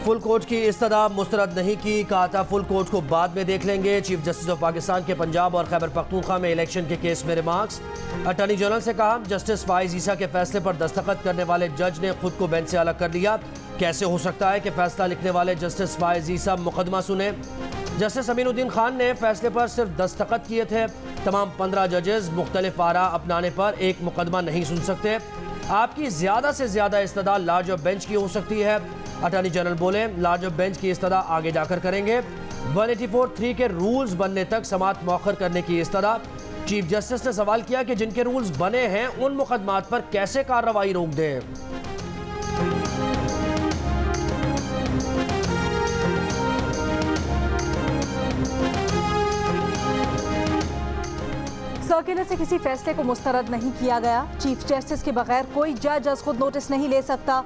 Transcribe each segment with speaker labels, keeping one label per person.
Speaker 1: Full court की इस्तदा मुस्तरद नहीं की, कहा था फुल कोर्ट को बाद में देख लेंगे। चीफ जस्टिस ऑफ पाकिस्तान के पंजाब और खैबर पख्तूनख्वा में इलेक्शन के केस में रिमार्क्स। अटॉर्नी जनरल से कहा जस्टिस फाइज ईसा के फैसले पर दस्तखत करने वाले जज ने खुद को बेंच से अलग कर लिया। कैसे हो सकता है कि फैसला लिखने वाले जस्टिस फाइज ईसा मुकदमा सुने। जस्टिस अमीनुद्दीन खान ने फैसले पर सिर्फ दस्तखत किए थे। तमाम 15 जजेस मुख्तलिफ आरा अपनाने पर एक मुकदमा नहीं सुन सकते। आपकी ज़्यादा से ज़्यादा इस्तदा लार्ज ऑफ बेंच की हो सकती है। अटॉर्नी जनरल बोले लार्ज ऑफ बेंच की इस्तदा आगे जाकर करेंगे। 184(3) के रूल्स बनने तक समाअत मौखर करने की इस्तदा। चीफ जस्टिस ने सवाल किया कि जिनके रूल्स बने हैं उन मुकदमात पर कैसे कार्रवाई रोक दें।
Speaker 2: सर्कुलर से किसी फैसले को मुस्तरद नहीं किया गया। चीफ जस्टिस के बगैर कोई जज अज खुद नोटिस नहीं ले सकता।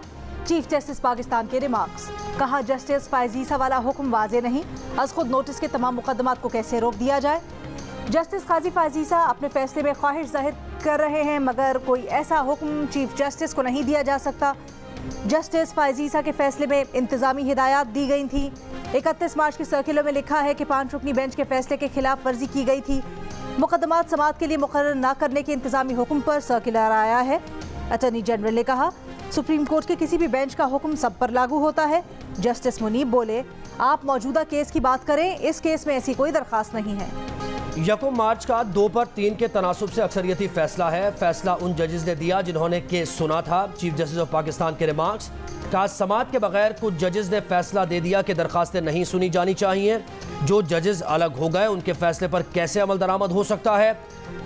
Speaker 2: चीफ जस्टिस पाकिस्तान के रिमार्क्स। कहा जस्टिस फाइज ईसा वाला हुक्म वाजे नहीं, अज खुद नोटिस के तमाम मुकदमात को कैसे रोक दिया जाए। जस्टिस काजी फाइज ईसा अपने फैसले में ख्वाहिश जाहिर कर रहे हैं, मगर कोई ऐसा हुक्म चीफ जस्टिस को नहीं दिया जा सकता। जस्टिस फाइज ईसा के फैसले में इंतजामी हिदायत दी गई थी। 31 मार्च की सर्कुलर में लिखा है कि 5 रुकनी बेंच के फैसले के खिलाफ वर्जी की गई थी। मुकदमात समाअत के लिए मुकर्रर न करने के इंतजामी हुक्म पर सर्कुलर आया है। अटॉर्नी जनरल ने कहा सुप्रीम कोर्ट के किसी भी बेंच का हुक्म सब पर लागू होता है। जस्टिस मुनीब बोले आप मौजूदा केस की बात करें, इस केस में ऐसी कोई दरखास्त नहीं है।
Speaker 1: 1 मार्च का 2 पर 3 के तनासुब से अक्सरियती फैसला है। फैसला उन जजेस ने दिया जिन्होंने केस सुना था। चीफ जस्टिस ऑफ पाकिस्तान के रिमार्क्स। कहा समाअत के बगैर कुछ जजेस ने फैसला दे दिया कि दरखास्तें नहीं सुनी जानी चाहिए। जो जजेस अलग हो गए उनके फैसले पर कैसे अमल दरामद हो सकता है।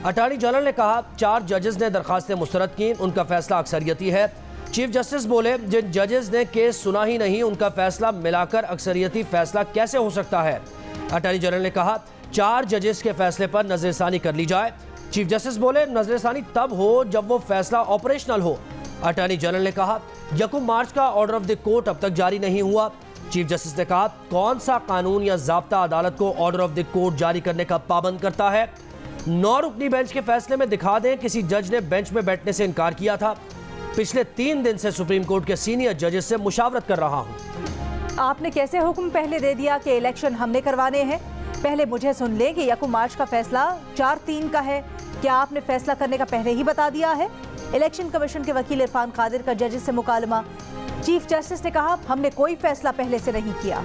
Speaker 1: अटॉर्नी जनरल ने कहा 4 जजेस ने दरखास्तें मुस्तरद की, उनका फैसला अक्सरियती है। चीफ जस्टिस बोले जिन जजेस ने केस सुना ही नहीं उनका फैसला मिलाकर अक्सरियती फैसला कैसे हो सकता है। अटॉर्नी जनरल ने कहा 4 जजेस के फैसले पर नजरसानी कर ली जाए। चीफ जस्टिस बोले नजरसानी तब हो जब वो फैसला ऑपरेशनल हो। अटॉर्नी जनरल ने कहा 1 मार्च का ऑर्डर ऑफ द कोर्ट अब तक जारी नहीं हुआ। चीफ जस्टिस ने कहा कौन सा कानून या ज़ाब्ता अदालत को ऑर्डर ऑफ द कोर्ट जारी करने का पाबंद करता है। 9 रुकनी बेंच के फैसले में दिखा दें किसी जज ने बेंच में बैठने से इनकार किया था। पिछले 3 दिन से सुप्रीम कोर्ट के सीनियर जजेस से मुशावरत कर रहा हूं।
Speaker 2: आपने कैसे हुक्म पहले दे दिया कि इलेक्शन हमने करवाने हैं। पहले मुझे सुन ले कि 1 मार्च का फैसला 4-3 का है। क्या आपने फैसला करने का पहले ही बता दिया है। इलेक्शन कमीशन के वकील इरफान कादिर का जजेस से मुकालमा। चीफ जस्टिस ने कहा हमने कोई फैसला पहले से नहीं किया।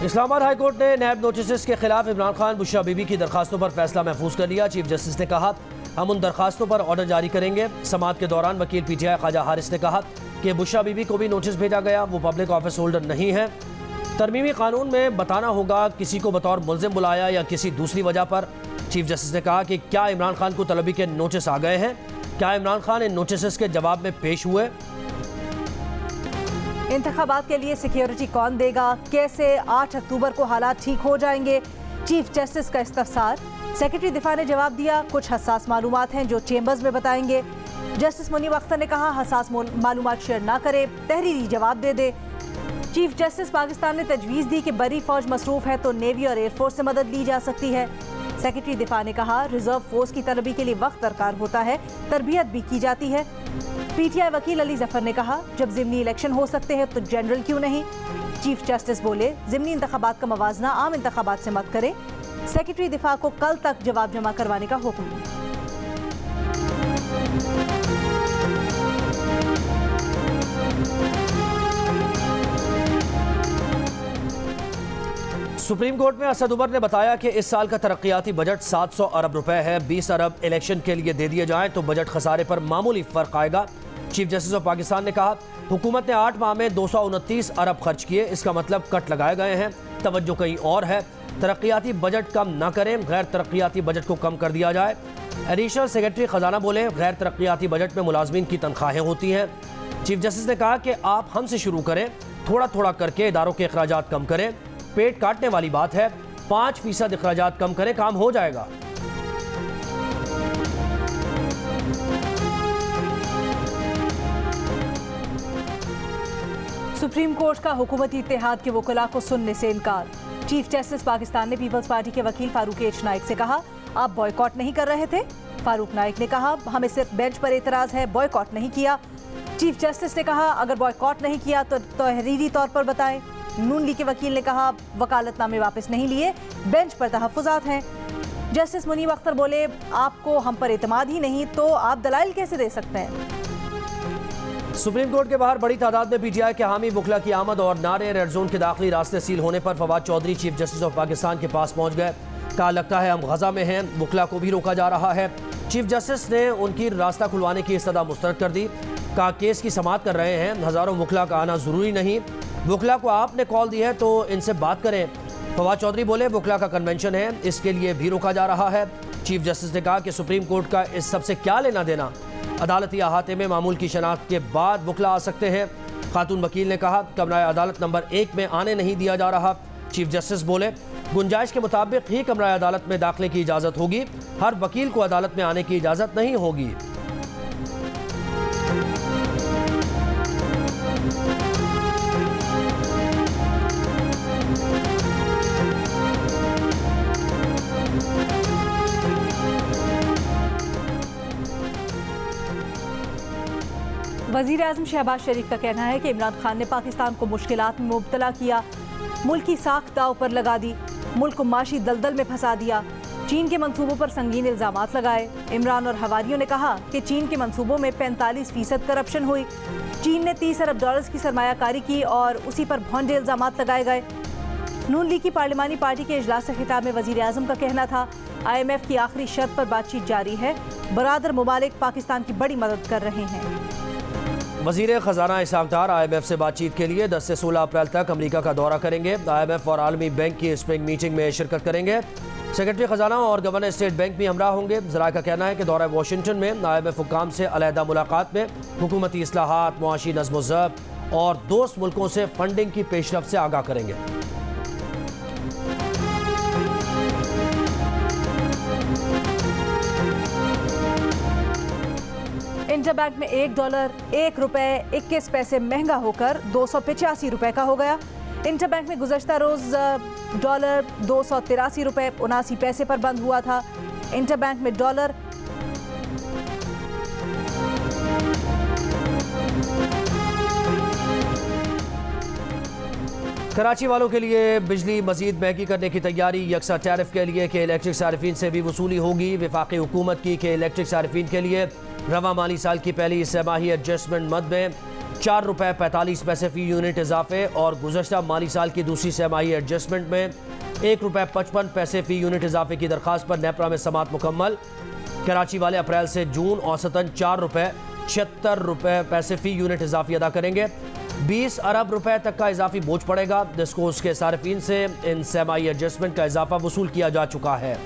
Speaker 1: इस्लामाबाद हाई कोर्ट ने नैब नोटिस के खिलाफ इमरान खान बुशरा बीबी की दरखास्तों पर फैसला महफूज कर लिया। चीफ जस्टिस ने कहा हम उन दरखास्तों पर ऑर्डर जारी करेंगे। समाअत के दौरान वकील PTI ख्वाजा हारिस ने कहा कि बुशरा बीबी को भी नोटिस भेजा गया, वो पब्लिक ऑफिस होल्डर नहीं है। तरमीमी कानून में बताना होगा किसी को बतौर मुल्जिम बुलाया या किसी दूसरी वजह पर। चीफ जस्टिस ने कहा कि क्या इमरान खान को तलबी के नोटिस आ गए हैं, क्या इमरान खान इन नोटिस के जवाब में पेश हुए।
Speaker 2: इंतखाबात के लिए सिक्योरिटी कौन देगा, कैसे 8 अक्टूबर को हालात ठीक हो जाएंगे। चीफ जस्टिस का इस्तफसार। सेक्रेटरी दिफा ने जवाब दिया कुछ हसास मालूमात हैं जो चेंबर्स में बताएंगे। जस्टिस मुनीब अख्तर ने कहा हसास मालूमात शेयर ना करे, तहरीरी जवाब दे दे। चीफ जस्टिस पाकिस्तान ने तजवीज़ दी कि बरी फौज मसरूफ है तो नेवी और एयरफोर्स से मदद ली जा सकती है। सेक्रेटरी दिफा ने कहा रिजर्व फोर्स की तलबी के लिए वक्त दरकार होता है, तरबियत भी की जाती है। PTI वकील अली जफर ने कहा जब ज़िमनी इलेक्शन हो सकते हैं तो जनरल क्यों नहीं। चीफ जस्टिस बोले ज़िमनी इंतखाबात का मवाजना आम इंतखाबात से मत करें। सेक्रेटरी दिफा को कल तक जवाब जमा करवाने का हुक्म।
Speaker 1: सुप्रीम कोर्ट में असद उमर ने बताया कि इस साल का तरक्याती बजट 700 अरब रुपए है। 20 अरब इलेक्शन के लिए दे दिए जाएं तो बजट खसारे पर मामूली फर्क आएगा। चीफ जस्टिस ऑफ पाकिस्तान ने कहा हुकूमत ने 8 माह में 229 अरब खर्च किए, इसका मतलब कट लगाए गए हैं, तवज्जो कहीं और है। तरक्याती बजट कम न करें, गैर तरक्याती बजट को कम कर दिया जाए। एडिशनल सेक्रेटरी खजाना बोले गैर तरक्याती बजट में मुलाजमीन की तनख्वाहें होती हैं। चीफ जस्टिस ने कहा कि आप हमसे शुरू करें, थोड़ा थोड़ा करके इदारों के अखराजात कम करें। पेट काटने वाली बात है, 5% अखराजात कम करें, काम हो जाएगा।
Speaker 2: सुप्रीम कोर्ट का हुकूमती इत्तेहाद के वकला को सुनने से इनकार। चीफ जस्टिस पाकिस्तान ने पीपल्स पार्टी के वकील फारूक एच नाइक से कहा आप बॉयकॉट नहीं कर रहे थे। फारूक नाइक ने कहा, हमें सिर्फ बेंच पर एतराज है, बॉयकॉट नहीं किया। चीफ जस्टिस ने कहा, अगर बॉयकॉट नहीं किया तो तहरीरी तौर पर बताएं। नून लीग के वकील ने कहा, वकालतनामे वापस नहीं लिए, बेंच पर तहफ्फुज़ात हैं। जस्टिस मुनीब अख्तर बोले, आपको हम पर एतमाद ही नहीं तो आप दलाइल कैसे दे सकते हैं।
Speaker 1: सुप्रीम कोर्ट के बाहर बड़ी तादाद में पीटीआई के हामी बुखला की आमद और नारे रेड जोन के दाखिली रास्ते सील होने पर Fawad Chaudhry chief justice of Pakistan के पास पहुंच गए। कहा, लगता है हम गजा में हैं, बुखला को भी रोका जा रहा है। चीफ जस्टिस ने उनकी रास्ता खुलवाने की इस्तदा मुस्तरद कर दी। कहा, केस की समाअत कर रहे हैं, हज़ारों बुखला का आना ज़रूरी नहीं। बुखला को आपने कॉल दी है तो इनसे बात करें। फवाद चौधरी बोले, बुखला का कन्वेंशन है, इसके लिए भी रोका जा रहा है। चीफ जस्टिस ने कहा कि सुप्रीम कोर्ट का इस सबसे क्या लेना देना, अदालती अहाते में मामूल की शनाख्त के बाद बुखला आ सकते हैं। खातून वकील ने कहा, कमरा अदालत नंबर 1 में आने नहीं दिया जा रहा। चीफ जस्टिस बोले, गुंजाइश के मुताबिक ही कमरा अदालत में दाखिले की इजाज़त होगी, हर वकील को अदालत में आने की इजाज़त नहीं होगी।
Speaker 2: वज़ीर आज़म शहबाज शरीफ का कहना है कि इमरान खान ने पाकिस्तान को मुश्किलात में मुब्तला किया, मुल्क की साख दांव पर लगा दी, मुल्क को माशी दलदल में फंसा दिया, चीन के मंसूबों पर संगीन इल्ज़ामात लगाए। इमरान और हवारियों ने कहा कि चीन के मंसूबों में 45% करप्शन हुई, चीन ने 30 अरब डॉलर्स की सरमायाकारी की और उसी पर भौंडे इल्ज़ामात लगाए गए। नून लीग की पार्लिमानी पार्टी के इजलास से खिताब में वज़ीर आज़म का कहना था, IMF की आखिरी शर्त पर बातचीत जारी है, बरादर मुमालिक पाकिस्तान की बड़ी मदद कर रहे हैं।
Speaker 1: वज़ीर ख़जाना इसहाक़ डार IMF से बातचीत के लिए 10 से 16 अप्रैल तक अमेरिका का दौरा करेंगे। IMF और आलमी बैंक की स्प्रिंग मीटिंग में शिरकत करेंगे। सेक्रेटरी ख़जाना और गवर्नर स्टेट बैंक भी हमरा होंगे। ज़राए का कहना है कि दौरा वाशिंगटन में IMF हुक्काम से अलहदा मुलाकात में हुकूमती इस्लाहात, मुआशी नज़्म ज़ब्त और दोस्त मुल्कों से फंडिंग की पेशरफ से आगाह करेंगे।
Speaker 2: इंटरबैंक में $1 ₹1.21 महंगा होकर 285 रुपए का हो गया। इंटरबैंक में गुज़श्ता रोज़ डॉलर $283.79 पर बंद हुआ था। इंटरबैंक में डॉलर
Speaker 1: कराची वालों के लिए बिजली मजीद महंगी करने की तैयारी। यकसा टैरिफ के लिए कि इलेक्ट्रिक सारिफीन से भी वसूली होगी। वफाकी हुकूमत की कि इलेक्ट्रिक सारिफीन के लिए रवा माली साल की पहली सहमाही एडजस्टमेंट मद में ₹4.45 फ़ी यूनिट इजाफे और गुज़श्ता माली साल की दूसरी सहमाही एडजस्टमेंट में ₹1.55 फ़ी यूनिट इजाफे की दरख्वास्त पर नेपरा में समात मुकम्मल। कराची वाले अप्रैल से जून औसतन ₹4.76 फ़ी यूनिट इजाफी अदा करेंगे। 20 अरब रुपए तक का इजाफी बोझ पड़ेगा। डिस्कोर्स के सारिफीन से इन सहमाही एडजस्टमेंट का इजाफा वसूल किया जा चुका है।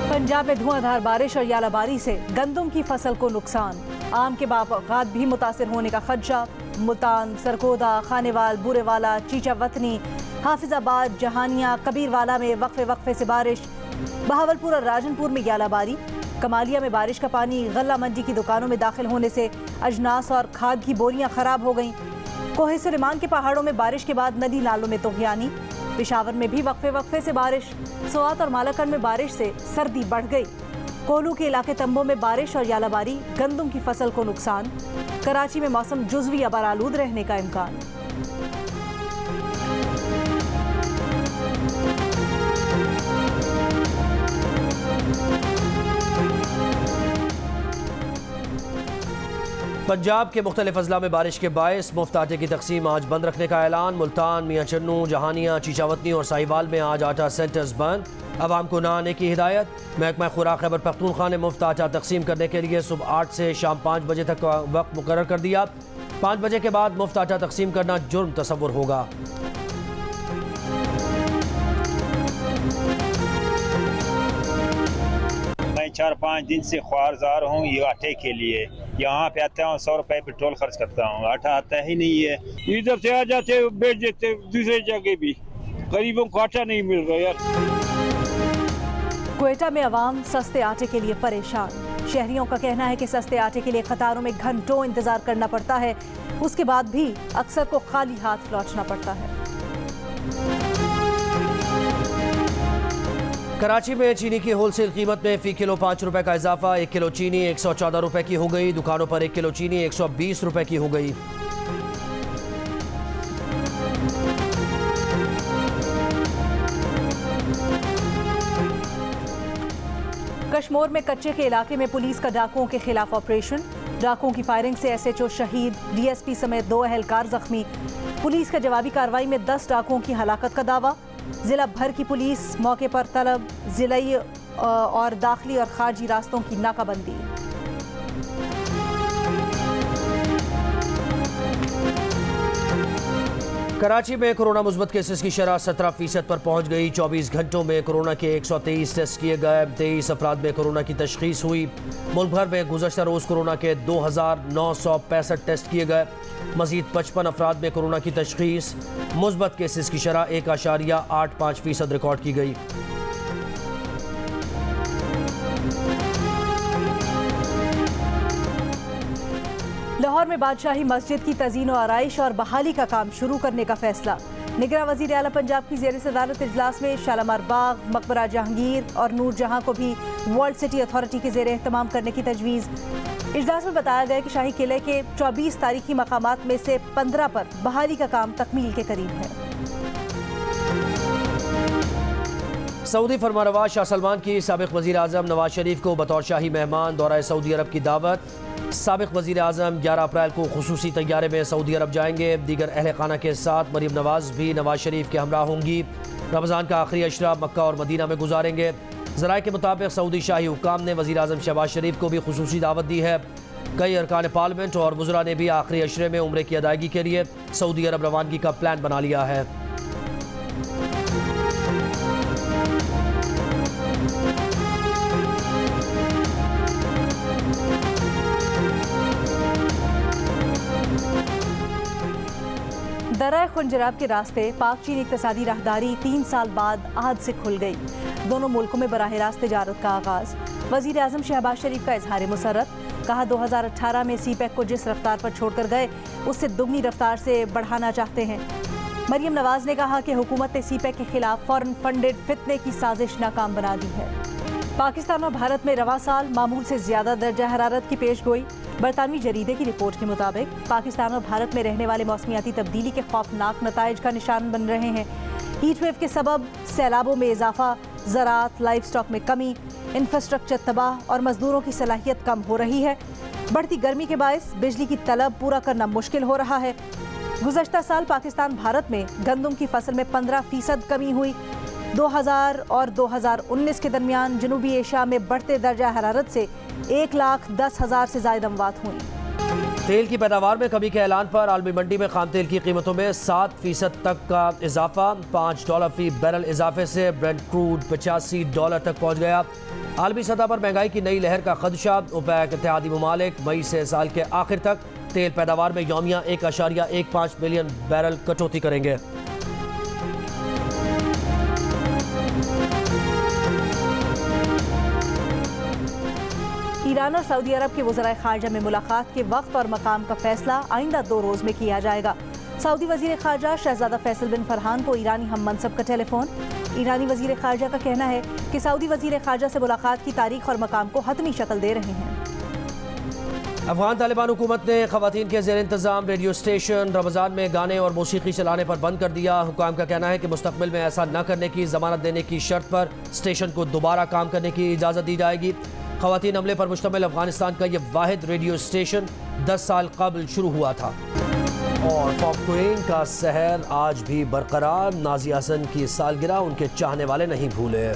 Speaker 2: पंजाब में धुआंधार बारिश और यालाबारी से गंदम की फसल को नुकसान, आम के बागात भी मुतासिर होने का खदशा। मुल्तान, सरगोदा, खानेवाल, बूरेवाला, चीचा वतनी, हाफिजाबाद, जहानिया, कबीरवाला में वक्फे से बारिश। बहावलपुर और राजनपुर में यालाबारी। कमालिया में बारिश का पानी गल्ला मंडी की दुकानों में दाखिल होने से अजनास और खाद की बोरियां खराब हो गईं। कोहे सुलेमान के पहाड़ों में बारिश के बाद नदी नालों में तुग़यानी। पेशावर में भी वक्फे से बारिश। सोआत और मालाकन में बारिश से सर्दी बढ़ गई। कोलू के इलाके तंबों में बारिश और यालाबारी, गंदम की फसल को नुकसान। कराची में मौसम जुज़वी अबरालूद रहने का इम्कान।
Speaker 1: पंजाब के मुख्तलिफ अजला में बारिश के बायस मुफ्त आटे की तकसीम आज बंद रखने का ऐलान। मुल्तान, मियाँ चन्नू, जहानिया, चीचावतनी और साहिवाल में आज आटा सेंटर्स बंद। अवाम को ना आने की हिदायत। महकमा खुराक खैबर पख्तूनख्वा ने मुफ्त आटा तकसीम करने के लिए सुबह 8 से शाम 5 बजे तक का वक्त मुकर्रर कर दिया। 5 बजे के बाद मुफ्त आटा तकसीम करना जुर्म तस्वुर होगा।
Speaker 3: मैं 4-5 दिन से ख्वारजार हूँ ये आटे के लिए। यहाँ पे आता हूँ 100 रुपए पेट्रोल खर्च करता हूँ, आटा आता ही नहीं है। इधर से आ जाते बेच देते दूसरे जगह भी, गरीबों को आटा नहीं मिल रहा यार।
Speaker 2: क्वेटा में अवाम सस्ते आटे के लिए परेशान। शहरियों का कहना है कि सस्ते आटे के लिए कतारों में घंटों इंतजार करना पड़ता है, उसके बाद भी अक्सर को खाली हाथ लौटना पड़ता है।
Speaker 1: कराची में चीनी की होलसेल कीमत में फी किलो 5 रुपए का इजाफा। 1 किलो चीनी 114 रुपए की हो गई। दुकानों पर 1 किलो चीनी 120 रुपए की हो गई।
Speaker 2: कश्मीर में कच्चे के इलाके में पुलिस का डाकुओं के खिलाफ ऑपरेशन। डाकुओं की फायरिंग से SHO शहीद, DSP समेत 2 एहलकार जख्मी। पुलिस का जवाबी कार्रवाई में 10 डाकुओं की हलाकत का दावा। जिला भर की पुलिस मौके पर तलब। जिलाई और दाखिली और खारजी रास्तों की नाकाबंदी।
Speaker 1: कराची में कोरोना मुस्बत केसेस की शरह 17% पर पहुंच गई। 24 घंटों में कोरोना के 123 टेस्ट किए गए। 23 अफराद में कोरोना की तशखीस हुई। मुल्क भर में गुज़श्ता रोज़ कोरोना के 2965 टेस्ट किए गए। मजीद 55 अफराद में कोरोना की तशखीस। मुस्बत केसेस की शरह 1.85% रिकॉर्ड की गई।
Speaker 2: लाहौर में बादशाही मस्जिद की तज़ीन व आराइश और बहाली का काम शुरू करने का फैसला। निगरां वज़ीर आला पंजाब की ज़ेर सदारत इजलास में शालामार बाग, मकबरा जहांगीर और नूर जहां को भी वर्ल्ड सिटी अथॉरिटी के ज़ेर एहतमाम करने की तजवीज़। इजलास में बताया गया कि शाही किले के 24 तारीखी मकामात में से 15 पर बहाली का काम तकमील के करीब है।
Speaker 1: सऊदी फरमानरवा शाह सलमान की साबिक वज़ीर आज़म नवाज शरीफ को बतौर शाही मेहमान दौरा सऊदी अरब की दावत। साबिक वज़ीर आज़म 11 अप्रैल को खुसूसी तैयारे में सऊदी अरब जाएंगे। दीगर अहल खाना के साथ मरीम नवाज भी नवाज शरीफ के हमरा होंगी। रमज़ान का आखिरी अशरा मक्का और मदीना में गुजारेंगे। ज़राए के मुताबिक सऊदी शाही हुक्काम ने वज़ीर आज़म शहबाज शरीफ को भी खुसूसी दावत दी है। कई अरकान पार्लियामेंट और वज़रा ने भी आखिरी अशरे में उम्रे की अदायगी के लिए सऊदी अरब रवानगी का प्लान बना लिया है।
Speaker 2: दर्रा खुंजराब के रास्ते पाक चीन इक़्तिसादी राहदारी 3 साल बाद आज से खुल गई। दोनों मुल्कों में बराह रास्त तिजारत का आगाज़। वज़ीर आज़म शहबाज शरीफ का इजहार मसर्रत। कहा 2018 में CPEC को जिस रफ्तार पर छोड़कर गए उससे दुगनी रफ्तार से बढ़ाना चाहते हैं। मरीम नवाज ने कहा कि हुकूमत ने CPEC के खिलाफ फॉरेन फंडेड फितने की साजिश नाकाम बना दी है। पाकिस्तान और भारत में रवा साल मामूल से ज़्यादा दर्जा हरारत की पेश गोई। बरतानवी जरीदे की रिपोर्ट के मुताबिक पाकिस्तान और भारत में रहने वाले मौसमियाती तब्दीली के खौफनाक नताइज का निशान बन रहे हैं। हीट वेव के सबब सैलाबों में इजाफा, ज़राअत, लाइफ स्टॉक में कमी, इंफ्रास्ट्रक्चर तबाह और मजदूरों की सलाहियत कम हो रही है। बढ़ती गर्मी के बायस बिजली की तलब पूरा करना मुश्किल हो रहा है। गुज़श्ता साल पाकिस्तान भारत में गंदम की फसल में 15% कमी हुई। 2000 और 2019 के दरमियान जनूबी एशिया में बढ़ते दर्जा हरारत से 1,10,000 से ज़ायद अमवात हुई।
Speaker 1: तेल की पैदावार में कमी के ऐलान पर आलमी मंडी में खाम तेल की कीमतों में 7% तक का इजाफा। $5 फी बैरल इजाफे से ब्रेंट क्रूड $85 तक पहुँच गया। आलमी सतह पर महंगाई की नई लहर का खदशा। ओपेक इत्तेहादी ममालिक मई से साल के आखिर तक तेल पैदावार में यौमिया 1.15 मिलियन बैरल कटौती करेंगे।
Speaker 2: ईरान और सऊदी अरब के वज़राए ख़ारजा में मुलाकात के वक्त और मकाम का फैसला आइंदा 2 रोज़ में किया जाएगा। सऊदी वज़ीर ख़ारजा शहज़ादा फैसल बिन फरहान को ईरानी हम मनसब का टेलीफोन। ईरानी वज़ीर ख़ारजा का कहना है कि सऊदी वज़ीर ख़ारजा से मुलाकात की तारीख और मकाम को हतमी शक्ल दे रहे हैं।
Speaker 1: अफगान तालिबान हुकूमत ने ख़वातीन के ज़ेर इंतज़ाम रेडियो स्टेशन रमज़ान में गाने और मौसीकी चलाने पर बंद कर दिया। हुकाम का कहना है कि मुस्तक़बिल में ऐसा न करने की ज़मानत देने की शर्त पर स्टेशन को दोबारा काम करने की इजाज़त दी जाएगी। ख़वातीन अमले पर मुश्तमिल अफगानिस्तान का ये वाहिद रेडियो स्टेशन 10 साल कबल शुरू हुआ था। और पॉप क्वीन का सहर आज भी बरकरार। नाज़िया हसन की सालगिरह उनके चाहने वाले नहीं भूले।